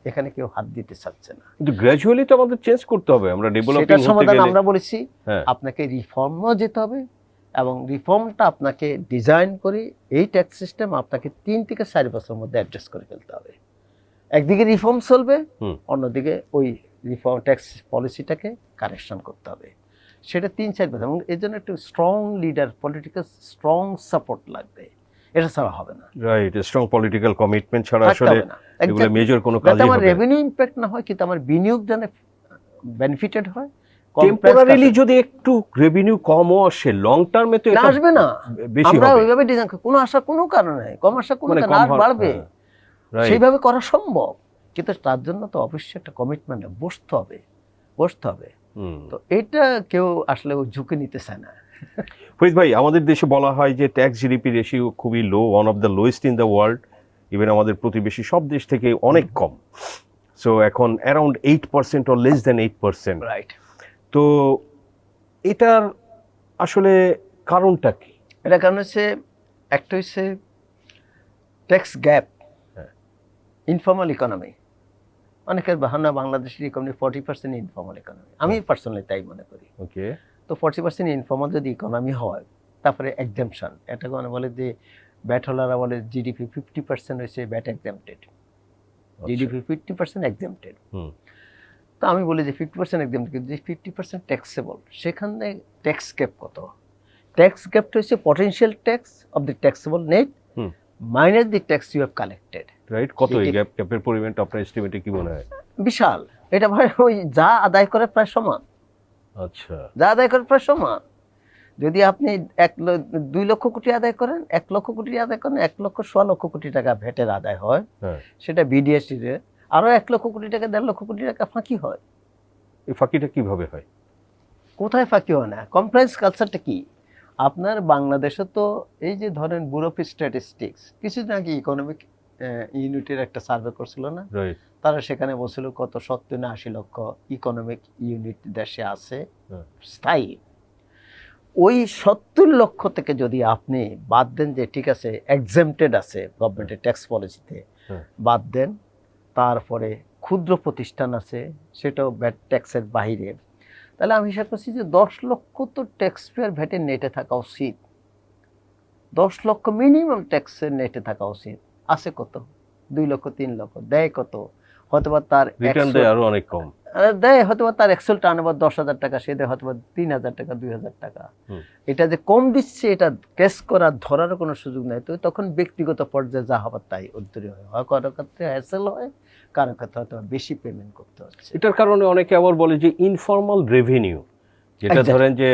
এখানে কেউ হাত দিতে চাচ্ছে না। কিন্তু গ্র্যাজুয়ালি তো আমাদের চেঞ্জ করতে হবে, আমরা ডেভেলপিং হতে গেলে সমাধান আমরা বলেছি আপনাকে রিফর্মও যেতে হবে, এবং রিফর্মটা আপনাকে ডিজাইন করে এই ট্যাক্স সিস্টেম আপনাকে 3 থেকে 4 বছরের মধ্যে অ্যাডজাস্ট করে ফেলতে হবে। একদিকে রিফর্ম চলবে, অন্যদিকে ওই রিফর্ম ট্যাক্স পলিসিটাকে কারেকশন করতে হবে। সেটা 3-4 বছর, এবং এর জন্য একটু strong leader, political strong support লাগবে, এটা ছাড়া হবে না। রাইট, স্ট্রং পলিটিক্যাল কমিটমেন্ট ছাড়া আসলে এগুলো মেজর কোনো কাজ হবে না। আমার রেভিনিউ ইমপ্যাক্ট না হয়, কিন্তু আমার বিনিয়োগ যেন বেনিফিটেড হয়। টেম্পোরারিলি যদি একটু রেভিনিউ কমও আসে, লং টার্মে তো এটা আসবে না। বেশি হবে। আমরা ওইভাবে ডিজাইন কোনো আশা কোনো কারণ নাই, কম আশা কোনো কারণ না, বাড়বে, সেইভাবে করা সম্ভব। কিন্তু তার জন্য তো অবশ্যই একটা কমিটমেন্ট বসতে হবে। তো এটা কেউ আসলে ঝুঁকি নিতে চায় না। ফরিদ ভাই, আমাদের দেশে বলা হয় যে ট্যাক্স জিডিপি রেশিও খুবই low, one of the lowest in the world. Even আমাদের প্রতিবেশী সব দেশ থেকে অনেক কম। সো এখন around 8% or less than 8%। Right. তো এটার আসলে কারণটা কি? এটা কারণ হচ্ছে, একটা হচ্ছে ট্যাক্স গ্যাপ, ইনফর্মাল ইকোনমি। অনেকের বাহানা বাংলাদেশের ইকোনমি 40% ইনফর্মাল ইকোনমি, আমি পার্সোনালি তাই মনে করি। ওকে। তো 40% ইনফর্মাল যদি ইকোনমি হয়, তারপরে এক্সাম্পশন, এটা মানে বলে যে ব্যাট হোলাররা বলে জিডিপি 50% হয়েছে ব্যাট এক্সাম্পটেড, জিডিপি 50% এক্সাম্পটেড। তো আমি বলি যে 50% এক্সাম্পটেড, কিন্তু যে 50% ট্যাক্সেবল, সেখানে ট্যাক্স গ্যাপ কত? ট্যাক্স গ্যাপটা হচ্ছে potential tax of the taxable net minus the tax you have collected. Right, কত এই গ্যাপের পরিমাণটা আপনার এস্টিমেটে কি মনে হয়? বিশাল। এটা ভাই ওই যা আদায় করে প্রায় সমান। আচ্ছা, যা আদায় করে প্রায় সমান। যদি আপনি 2 লক্ষ কোটি আদায় করেন, 1 লক্ষ কোটি আদায় করেন, 1 লক্ষ 1.25 লক্ষ কোটি টাকা ভ্যাটের আদায় হয়, সেটা বিডিএসটি তে আরো 1 লক্ষ কোটি টাকা 1.5 লক্ষ কোটি টাকা ফাঁকি হয়। এই ফাঁকিটা কিভাবে হয়? কোথায় ফাঁকি হয় না? কমপ্লায়েন্স কালচারটা কি? আপনার বাংলাদেশে তো এই যে ধরেন ব্যুরো অফ স্ট্যাটিস্টিক্স কিছুদিন আগে ইকোনমিক ইউনিটের একটা সার্ভে করছিল না, তারা সেখানে বলছিল কত 70 না 80 লক্ষ ইকোনমিক ইউনিট দেশে আছে স্থায়ী। ওই 70 লক্ষ থেকে যদি আপনি বাদ দেন যে ঠিক আছে এক্সেম্পটেড আছে গভর্নমেন্টের ট্যাক্স পলিসিতে, বাদ দেন, তারপরে ক্ষুদ্র প্রতিষ্ঠান আছে সেটাও ভ্যাট ট্যাক্সের বাইরে, তাহলে আমি হিসাব করছি যে 10 লক্ষ তো ট্যাক্স পেয়ার ভ্যাটের নেটে থাকা উচিত। 10 লক্ষ মিনিমাম ট্যাক্সের নেটে থাকা উচিত। আছে কত? 2 লক্ষ 3 লক্ষ। দেয় কত? হয়তোবা তার রিটার্ন দেয় আরো অনেক কম। দেয় হয়তোবা তার এক্সেল টার্নওভার 10,000 টাকা, সে দেয় হয়তোবা 3,000 টাকা 2,000 টাকা। এটা যে কম দিচ্ছে এটা কেস করার ধরারও কোনো সুযোগ নাই। তো তখন ব্যক্তিগত পর্যায়ে যা হবার তাই উত্তরই হয়। হয় কারো ক্ষেত্রে হ্যাসেল হয়, কারো ক্ষেত্রে হয়তো বেশি পেমেন্ট করতে হচ্ছে। এটার কারণে অনেকে আবার বলে যে ইনফর্মাল রেভিনিউ, যেটা ধরেন যে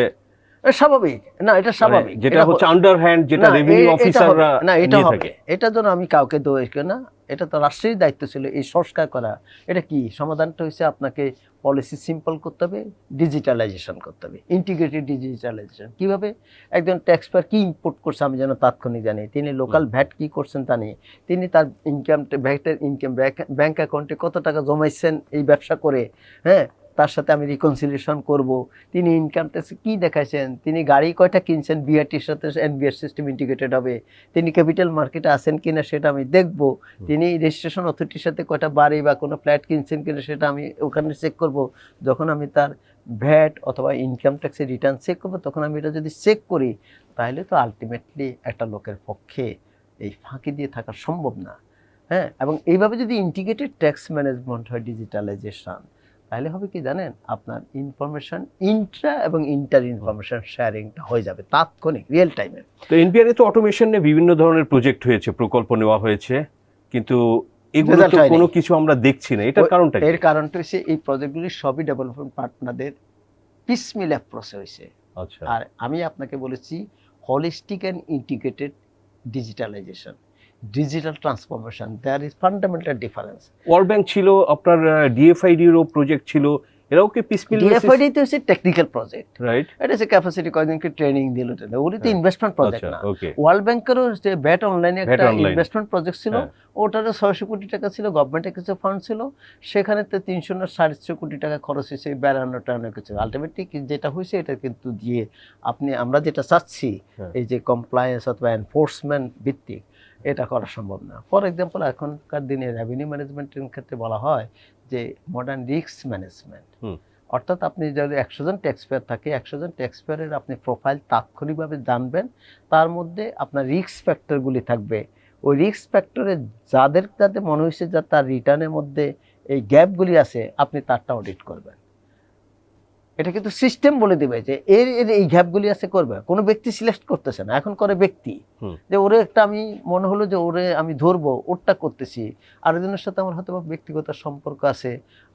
স্বাভাবিক না, এটা স্বাভাবিক, যেটা হচ্ছে আন্ডারহ্যান্ড, যেটা রেভিনিউ অফিসাররা না, এটা নিয়ে হবে থাকে। এটার জন্য আমি কাউকে দোষ করি না, এটা তো রাষ্ট্রের দায়িত্ব ছিল এই সংস্কার করা। এটা কি সমাধানটা হচ্ছে আপনাকে পলিসি সিম্পল করতে হবে, ডিজিটালাইজেশন করতে হবে, ইন্টিগ্রেটেড ডিজিটালাইজেশন। কিভাবে? একজন ট্যাক্স পেয়ার কি ইম্পোর্ট করছে আমি যেন তাৎক্ষণিক জানি, তিনি লোকাল ভ্যাট কি করছেন জানি, তিনি তার ইনকাম ভ্যাটের ইনকাম ব্যাংক অ্যাকাউন্টে কত টাকা জমাইছেন এই ব্যবসা করে, হ্যাঁ, তার সাথে আমি রিকনসিলিয়েশন করব। তিনি ইনকাম ট্যাক্সে কী দেখাইছেন, তিনি গাড়ি কয়টা কিনছেন, বিআরটির সাথে এনবিআর সিস্টেম ইন্টিগ্রেটেড হবে, তিনি ক্যাপিটাল মার্কেটে আছেন কিনা সেটা আমি দেখব, তিনি রেজিস্ট্রেশন অথরিটির সাথে কয়টা বাড়ি বা কোনো ফ্ল্যাট কিনছেন কিনা সেটা আমি ওখানে চেক করব। যখন আমি তার ভ্যাট অথবা ইনকাম ট্যাক্সের রিটার্ন চেক করবো, তখন আমি এটা যদি চেক করি, তাহলে তো আলটিমেটলি একটা লোকের পক্ষে এই ফাঁকি দিয়ে থাকা সম্ভব না। হ্যাঁ, এবং এইভাবে যদি ইন্টিগ্রেটেড ট্যাক্স ম্যানেজমেন্ট হয়, ডিজিটালাইজেশন, তাহলে হবে কি জানেন, আপনার ইনফরমেশন ইন্ট্রা এবং ইন্টার ইনফরমেশন শেয়ারিংটা হয়ে যাবে তাৎক্ষণিক, রিয়েল টাইমে। তো এনপিআর তো অটোমেশন নিয়ে বিভিন্ন ধরনের প্রজেক্ট হয়েছে, প্রকল্প নেওয়া হয়েছে, কিন্তু এগুলো তো কোনো কিছু আমরা দেখছি না। এটার কারণটা কি? এর কারণটা হচ্ছে এই প্রজেক্টগুলি সবই ডেভেলপমেন্ট পার্টনারদের পিসমিল অ্যাপ্রোচে হয়েছে। আচ্ছা, আর আমি আপনাকে বলেছি holistic and integrated digitalisation, digital transformation, there is fundamental difference. World Bank ছিল, আপনার ডিএফআইডিরও প্রজেক্ট ছিল, এরাও কি পিসমিল? ডিএফআইডি তো হচ্ছে টেকনিক্যাল প্রজেক্ট, রাইট, এটা হচ্ছে ক্যাপাসিটি কয়েকজনকে ট্রেনিং দিল, ওগুলি তো ইনভেস্টমেন্ট প্রজেক্ট না। ওকে। ওয়ার্ল্ড ব্যাংকেরও যে ব্যাট অনলাইনে একটা ইনভেস্টমেন্ট প্রজেক্ট ছিল, ওটারও 600 কোটি টাকা ছিল, গভর্নমেন্টের কিছু ফান্ড ছিল, সেখানে তো 300 না 350 কোটি টাকা খরচ হয়েছে, 52টা কিছু। আলটিমেটলি যেটা হয়েছে এটা কিন্তু দিয়ে আমরা যেটা চাচ্ছি, এই যে কমপ্লায়েন্স অথবা এনফোর্সমেন্ট ভিত্তিক, এটা করা সম্ভব না। ফর এক্সাম্পল, এখনকার দিনে রেভিনিউ ম্যানেজমেন্টের ক্ষেত্রে বলা হয় যে মডার্ন রিস্ক ম্যানেজমেন্ট, অর্থাৎ আপনি যদি 100 জন ট্যাক্স পেয়ার থাকে, 100 জন ট্যাক্স পেয়ারের আপনি প্রোফাইল তাৎক্ষণিকভাবে জানবেন, তার মধ্যে আপনার রিস্ক ফ্যাক্টরগুলি থাকবে। ওই রিস্ক ফ্যাক্টরে যাদের মনে হয়েছে যে তার রিটার্নের মধ্যে এই গ্যাপগুলি আছে, আপনি তারটা অডিট করবেন। এটা কিন্তু সিস্টেম বলে দেবে যে এর এই গ্যাপগুলি আছে, করবে। কোনো ব্যক্তি সিলেক্ট করতেছে না, এখন করে ব্যক্তি, যে ওরে একটা আমি মনে হলো যে ওরে আমি ধরবো, ওরটা করতেছি, আরেকজনের সাথে আমার হয়তো ব্যক্তিগত সম্পর্ক আছে,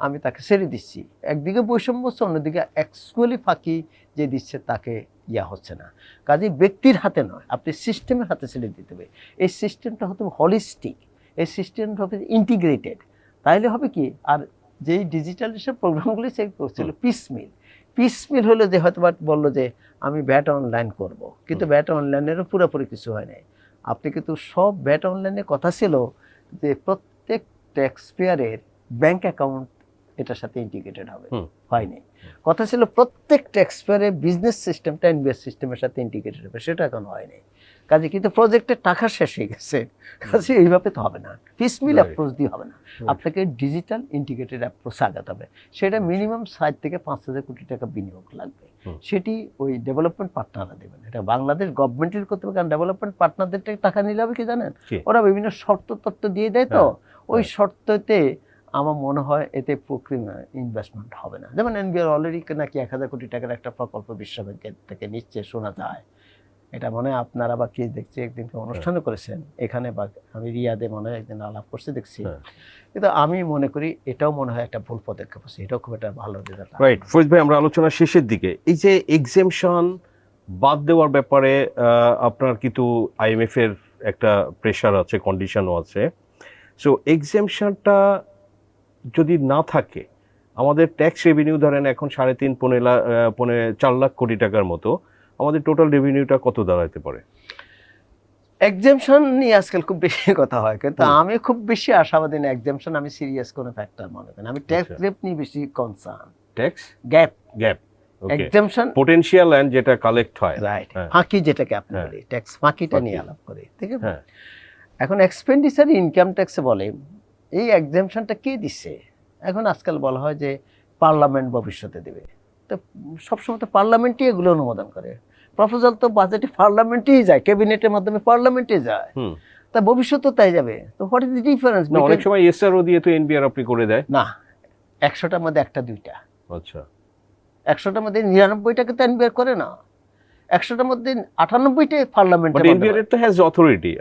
আমি তাকে ছেড়ে দিচ্ছি। একদিকে বৈষম্য হচ্ছে, অন্যদিকে অ্যাকচুয়ালি ফাঁকি যে দিচ্ছে তাকে হচ্ছে না। কাজেই ব্যক্তির হাতে নয়, আপনি সিস্টেমের হাতে ছেড়ে দিতে হবে। এই সিস্টেমটা হতে হবে হলিস্টিক, এই সিস্টেমটা হবে ইন্টিগ্রেটেড। তাইলে হবে কি, আর যেই ডিজিটালাইজেশন প্রোগ্রামগুলি সে করছিল পিসমিল হলো, যে হয়তো বললো যে আমি ভ্যাট অনলাইন করব, কিন্তু ভ্যাট অনলাইনেরও পুরোপুরি কিছু হয় নাই। আপনি কিন্তু সব ভ্যাট অনলাইনে কথা ছিল যে প্রত্যেক ট্যাক্স পেয়ারের ব্যাংক অ্যাকাউন্ট এটার সাথে ইন্টিগ্রেটেড হবে, হয়নি। কথা ছিল প্রত্যেক ট্যাক্স পেয়ারের বিজনেস সিস্টেমটা এনবিএস সিস্টেমের সাথে ইন্টিগ্রেটেড হবে, সেটা এখন হয়নি। কাজে কিন্তু প্রজেক্টের টাকা শেষ হয়ে গেছে। কাজে এইভাবে তো হবে না, পিসমিল অ্যাপ্রোচ দিয়ে হবে না, আপনাকে ডিজিটাল ইন্টিগ্রেটেড অ্যাপ্রোচ আগাতে হবে। সেটা মিনিমাম 60 থেকে 5,000 কোটি টাকা বিনিয়োগ লাগবে। হুম। সেটি ওই ডেভেলপমেন্ট পার্টনাররা দেবেন। এটা বাংলাদেশ গভর্নমেন্টের করতে হবে, কারণ ডেভেলপমেন্ট পার্টনারদের থেকে টাকা নিলে হবে কি জানেন, কি? ওরা বিভিন্ন শর্ত তত্ত্ব দিয়ে দেয় তো, হ্যাঁ, ওই হ্যাঁ। শর্ততে আমার মনে হয় এতে প্রক্রিয়া ইনভেস্টমেন্ট হবে না। যেমন এনবিআর অলরেডি নাকি 1,000 কোটি টাকার একটা প্রকল্প বিশ্বব্যাংকের থেকে নিচ্ছে শোনা যায়। এটা মনে হয় আপনারা বা কে দেখছি একদিনকে অনুষ্ঠানও করেছেন এখানে, বা আমি রিয়াদে মনে হয় একদিন আলাপ করছি দেখছি। হ্যাঁ। কিন্তু আমি মনে করি এটাও মনে হয় একটা ভুল পদক্ষেপ আছে, এটাও খুব একটা ভালো রেজাল্ট। রাইট ফরিদ ভাই, আমরা আলোচনার শেষের দিকে এই যে এক্সেমশন বাদ দেওয়ার ব্যাপারে আপনার কিন্তু আইএমএফ এর একটা প্রেশার আছে, কন্ডিশনও আছে। সো এক্সেমশনটা যদি না থাকে, আমাদের ট্যাক্স রেভিনিউ ধরেন এখন 4.5 4 লাখ কোটি টাকার মতো, আমাদের টোটাল রেভিনিউটা কত দাঁড়াতে পারে? এক্সামশন নিয়ে আজকাল খুব বেশি কথা হয়, কিন্তু হুম। আমি খুব বেশি আশাবাদী না। এক্সামশন আমি সিরিয়াস কোনো ফ্যাক্টর মনে করি না। আমি ট্যাক্স আচ্ছা। গ্যাপ নিয়ে বেশি কনসার্ন। ট্যাক্স গ্যাপ, গ্যাপ, ওকে, এক্সামশন, পোটেনশিয়াল ল্যান্ড যেটা কালেক্ট হয়। রাইট, হ্যাঁ। ফাঁকি যেটাকে আপনি হ্যাঁ। বলি, ট্যাক্স ফাঁকিটা ফাঁকি। নিয়ে আলাপ করি, ঠিক আছে? হ্যাঁ। এখন এক্সপেন্ডিচার ইনকাম ট্যাক্সে বলে এই এক্সামশনটা কে দিচ্ছে? এখন আজকাল বলা হয় যে পার্লামেন্ট ভবিষ্যতে দেবে। তো সবসময় তো পার্লামেন্টই এগুলো অনুমোদন করে। প্রপোজাল তো বাজেটে পার্লামেন্টেই যায়, ক্যাবিনেটের মাধ্যমে পার্লামেন্টে যায়। হুম। তা ভবিষ্যতে তাই যাবে। তো হোয়াট ইজ দ্য ডিফারেন্স? না, অনেক সময় এসআরও দিয়ে তো এনবিআর আপনি করে দেয়। না, 100টার মধ্যে একটা দুইটা, আচ্ছা। 100টার মধ্যে 99টাকে তো এনবিআর করে না, 100টার মধ্যে 98টাই বাট পার্লামেন্টের এনবিআর এর তো হ্যাজ অথরিটি,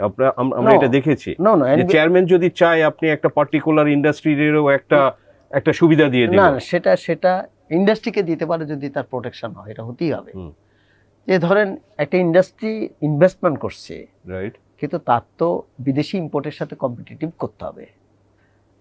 আমরা এটা দেখেছি নো নো, যে চেয়ারম্যান যদি চায় আপনি একটা পার্টিকুলার ইন্ডাস্ট্রিরও একটা সুবিধা দিয়ে না দিবেন। না, সেটা ইন্ডাস্ট্রিকে দিতে পারে যদি তার প্রোটেকশন হয়, এটা হতেই হবে। হুম। যে ধরেন একটা ইন্ডাস্ট্রি ইনভেস্টমেন্ট করছে, রাইট। কিন্তু তার তো বিদেশি ইম্পোর্টের সাথে কম্পিটিটিভ করতে হবে,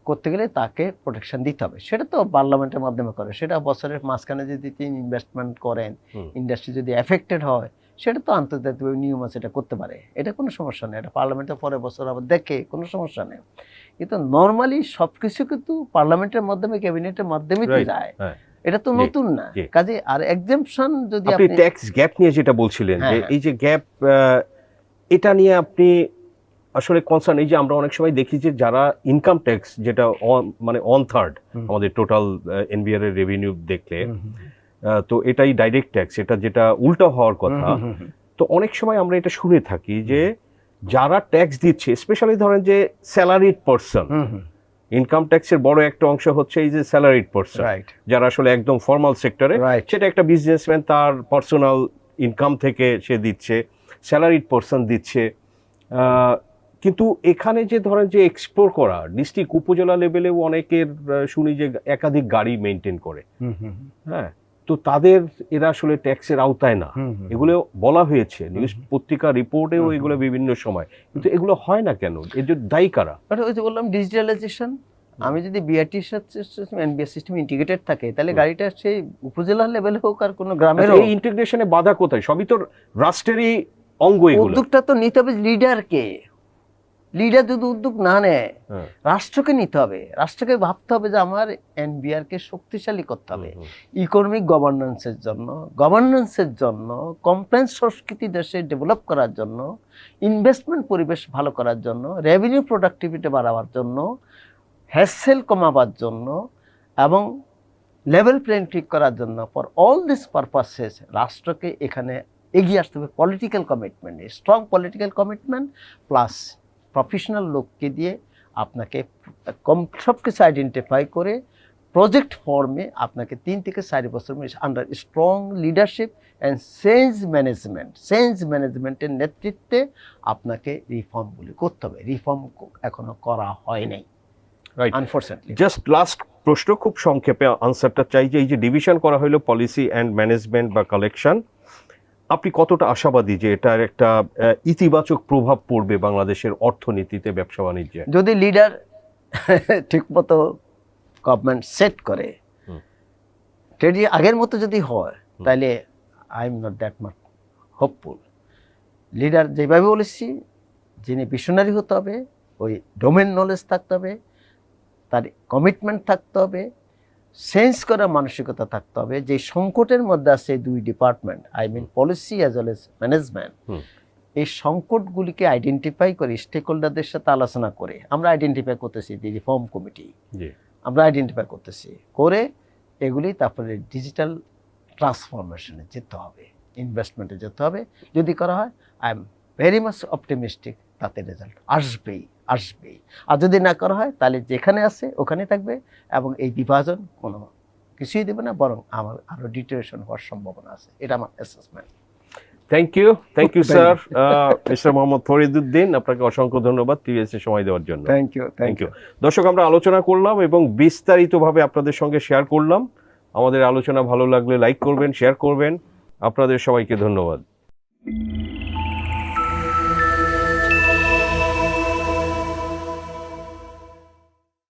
করতে গেলে তাকে প্রোটেকশন দিতে হবে। সেটা তো পার্লামেন্টের মাধ্যমে করে, সেটা বছরের মাঝখানে যদি তিনি ইনভেস্টমেন্ট করেন, হুম। ইন্ডাস্ট্রি যদি এফেক্টেড হয়, সেটা তো আন্তর্জাতিক নিয়ম আছে, এটা করতে পারে, এটা কোনো সমস্যা নেই। এটা পার্লামেন্টের পরের বছর আবার দেখে, কোনো সমস্যা নেই। কিন্তু নর্মালি সব কিছু কিন্তু পার্লামেন্টের মাধ্যমে, ক্যাবিনেটের মাধ্যমেই তো Right, যায়, হ্যাঁ। এটা তো জি, নতুন না। জি। কাজে আর এক্সাম্পশন যদি আপনি আপনি ট্যাক্স গ্যাপ নিয়ে যেটা বলছিলেন, হ্যাঁ, যে হ্যাঁ। এই যে গ্যাপ, এটা নিয়ে আপনি আসলে কনসার্ন। এই যে আমরা অনেক সময় দেখি যে যারা ইনকাম ট্যাক্স যেটা মানে 1/3 হুম। আমাদের টোটাল এনবিআর এর রেভিনিউ দেখলে, হুম, হুম, তো এটাই ডাইরেক্ট ট্যাক্স, এটা যেটা উল্টা হওয়ার কথা। হুম, হুম, হুম, তো অনেক সময় আমরা এটা শুনে থাকি যে যারা ট্যাক্স দিচ্ছে, স্পেশালি ধরেন যে স্যালারিড পারসন, হুম, হুম, ইনকাম ট্যাক্সের বড় একটা অংশ হচ্ছে এই যে স্যালারিড পারসন, রাইট, যারা আসলে একদম ফর্মাল সেক্টরে, রাইট, সেটা একটা বিজনেসম্যান তার পার্সোনাল ইনকাম থেকে সে দিচ্ছে, স্যালারিড পারসন দিচ্ছে। কিন্তু এখানে যে ধরেন যে এক্সপ্লোর করা ডিস্ট্রিক্ট উপজেলা লেভেলেও অনেকের শুনি যে একাধিক গাড়ি মেনটেন করে। হুম, হুম, হ্যাঁ, তো তাদের এরা আসলে ট্যাক্সের আওতায় না, হুম, হুম। এগুলো বলা হয়েছে নিউজ পত্রিকা রিপোর্টেও, হুম, এগুলো বিভিন্ন সময়, কিন্তু এগুলো হয় না কেন? এর জন্য দায়ী কারা? বাট ওই যে বললাম ডিজিটালাইজেশন, আমি যদি বিআরটির সাথে এনবিআর সিস্টেম ইন্টিগ্রেটেড থাকে, তাহলে গাড়িটা সেই উপজেলা লেভেলে হোক আর কোনো গ্রামের আচ্ছা, হোক, এই ইন্টিগ্রেশনে বাধা কোথায়? সবই তো রাষ্ট্রেরই অঙ্গ এগুলো। উদ্যোগটা তো নিতে হবে লিডারকে। লিডার যদি উদ্যোগ না নেয়, হ্যাঁ। রাষ্ট্রকে নিতে হবে, রাষ্ট্রকে ভাবতে হবে যে আমার এনবিআর কে শক্তিশালী করতে হবে হুম, ইকোনমিক গভর্নেন্সের জন্য, কমপ্লেন্স সংস্কৃতি দেশে ডেভেলপ করার জন্য, ইনভেস্টমেন্ট পরিবেশ ভালো করার জন্য, রেভিনিউ প্রোডাক্টিভিটি বাড়াবার জন্য, হ্যাসেল কমাবার জন্য, এবং লেভেল প্লেইং ঠিক করার জন্য। ফর অল দিস পারপাসেস রাষ্ট্রকে এখানে এগিয়ে আসতে হবে political commitment, strong political commitment plus professional লোককে দিয়ে আপনাকে সব কিছু আইডেন্টিফাই করে প্রজেক্ট ফর্মে আপনাকে 3 থেকে 4 বছর under strong leadership and change ম্যানেজমেন্টের নেতৃত্বে আপনাকে রিফর্মগুলি করতে হবে। রিফর্ম এখনো করা হয় নাই, রাইট। আনফরচুনেটলি। জাস্ট লাস্ট প্রশ্ন, খুব সংক্ষেপে আনসারটা চাই, যে এই যে ডিভিশন করা হলো পলিসি অ্যান্ড ম্যানেজমেন্ট বা কালেকশন, আপনি কতটা আশাবাদী যে এটার একটা ইতিবাচক প্রভাব পড়বে বাংলাদেশের অর্থনীতিতে, ব্যবসা বাণিজ্যে? যদি লিডার ঠিকমতো গভর্নমেন্ট সেট করে, হুম। যদি আগের মতো যদি হয়, তাহলে I am not that much hopeful. Leader যেভাবে বলেছি, যিনি ভিশনারি হতে হবে, ওই ডোমেন নলেজ থাকতে হবে, তার কমিটমেন্ট থাকতে হবে, সেন্স করার মানসিকতা থাকতে হবে। যে সংকটের মধ্যে আছে এই 2 department, I mean policy as well as management, এই সংকটগুলিকে আইডেন্টিফাই করে স্টেক হোল্ডারদের সাথে আলোচনা করে আমরা আইডেন্টিফাই করতেছি, দি রিফর্ম কমিটি জি। আমরা আইডেন্টিফাই করতেছি, করে এগুলি তারপরে ডিজিটাল ট্রান্সফরমেশনে যেতে হবে, ইনভেস্টমেন্টে যেতে হবে। যদি করা হয়, I am very much optimistic, তাতে রেজাল্ট আসবেই আসবেই। আর যদি না করা হয়, তাহলে যেখানে আছে ওখানে থাকবে এবং এই বিভাজন কোনো কিছুই দেবে না, বরং আমার আরও ডিটেরিয়েশন হওয়ার সম্ভাবনা আছে। এটা আমার assessment. Thank you sir. Mister Mohammad Fariduddin, আপনাকে অসংখ্য ধন্যবাদ টিভিএসে সময় দেওয়ার জন্য। Thank you. Thank you. দর্শক, আমরা আলোচনা করলাম এবং বিস্তারিতভাবে আপনাদের সঙ্গে শেয়ার করলাম। আমাদের আলোচনা ভালো লাগলে লাইক করবেন, শেয়ার করবেন। আপনাদের সবাইকে ধন্যবাদ।